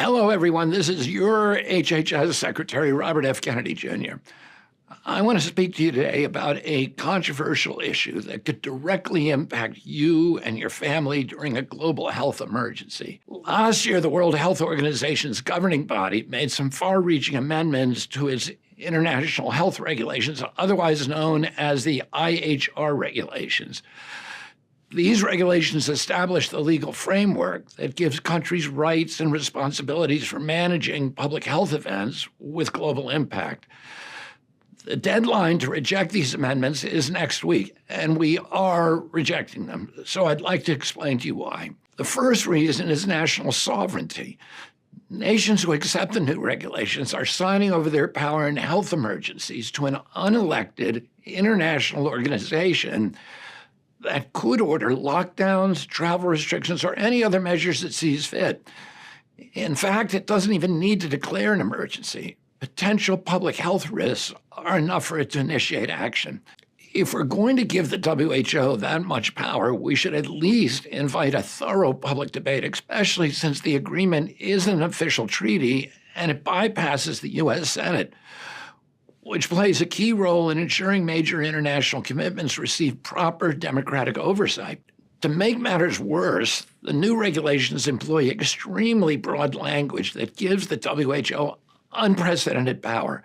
Hello, everyone. This is your HHS Secretary, Robert F. Kennedy, Jr. I want to speak to you today about a controversial issue that could directly impact you and your family during a global health emergency. Last year, the World Health Organization's governing body made some far-reaching amendments to its international health regulations, otherwise known as the IHR regulations. These regulations establish the legal framework that gives countries rights and responsibilities for managing public health events with global impact. The deadline to reject these amendments is next week, and we are rejecting them. So I'd like to explain to you why. The first reason is national sovereignty. Nations who accept the new regulations are signing over their power in health emergencies to an unelected international organization that could order lockdowns, travel restrictions, or any other measures it sees fit. In fact, it doesn't even need to declare an emergency. Potential public health risks are enough for it to initiate action. If we're going to give the WHO that much power, we should at least invite a thorough public debate, especially since the agreement is an official treaty and it bypasses the U.S. Senate, which plays a key role in ensuring major international commitments receive proper democratic oversight. To make matters worse, the new regulations employ extremely broad language that gives the WHO unprecedented power.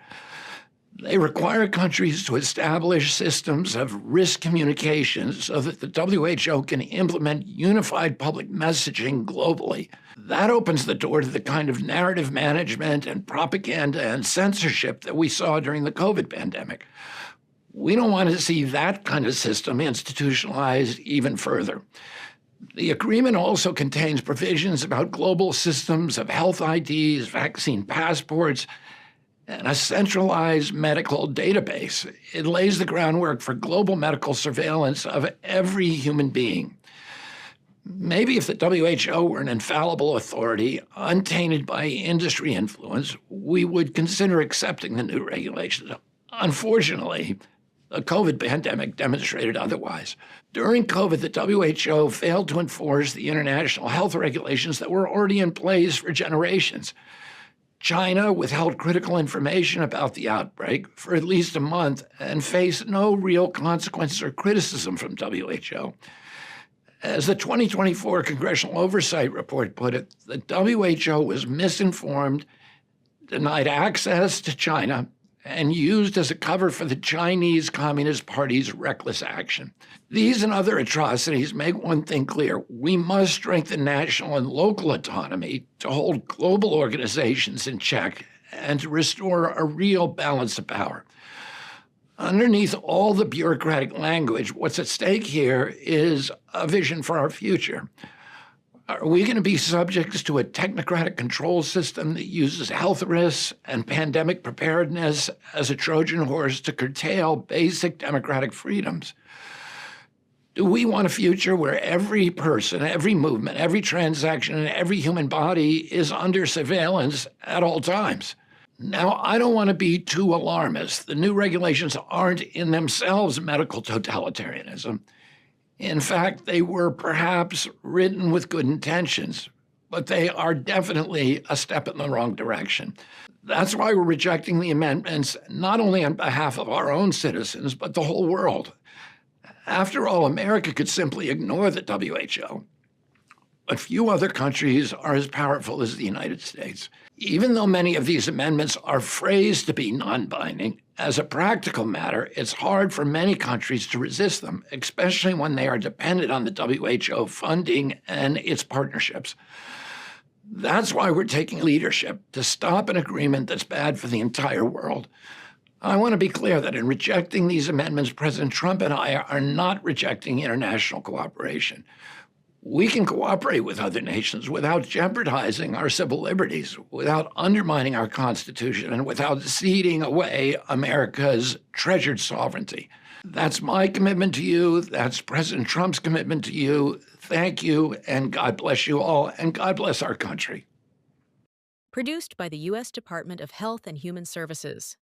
They require countries to establish systems of risk communication so that the WHO can implement unified public messaging globally. That opens the door to the kind of narrative management and propaganda and censorship that we saw during the COVID pandemic. We don't want to see that kind of system institutionalized even further. The agreement also contains provisions about global systems of health IDs, vaccine passports, and a centralized medical database. It lays the groundwork for global medical surveillance of every human being. Maybe if the WHO were an infallible authority, untainted by industry influence, we would consider accepting the new regulations. Unfortunately, the COVID pandemic demonstrated otherwise. During COVID, the WHO failed to enforce the international health regulations that were already in place for generations. China withheld critical information about the outbreak for at least a month and faced no real consequences or criticism from WHO. As the 2024 Congressional Oversight Report put it, the WHO was misinformed, denied access to China, and used as a cover for the Chinese Communist Party's reckless action. These and other atrocities make one thing clear: we must strengthen national and local autonomy to hold global organizations in check and to restore a real balance of power. Underneath all the bureaucratic language, what's at stake here is a vision for our future. Are we going to be subjects to a technocratic control system that uses health risks and pandemic preparedness as a Trojan horse to curtail basic democratic freedoms? Do we want a future where every person, every movement, every transaction, and every human body is under surveillance at all times? Now, I don't want to be too alarmist. The new regulations aren't in themselves medical totalitarianism. In fact, they were perhaps written with good intentions, but they are definitely a step in the wrong direction. That's why we're rejecting the amendments, not only on behalf of our own citizens, but the whole world. After all, America could simply ignore the WHO, but few other countries are as powerful as the United States. Even though many of these amendments are phrased to be non-binding, as a practical matter, it's hard for many countries to resist them, especially when they are dependent on the WHO funding and its partnerships. That's why we're taking leadership to stop an agreement that's bad for the entire world. I want to be clear that in rejecting these amendments, President Trump and I are not rejecting international cooperation. We can cooperate with other nations without jeopardizing our civil liberties, without undermining our Constitution, and without ceding away America's treasured sovereignty. That's my commitment to you. That's President Trump's commitment to you. Thank you, and God bless you all, and God bless our country. Produced by the U.S. Department of Health and Human Services.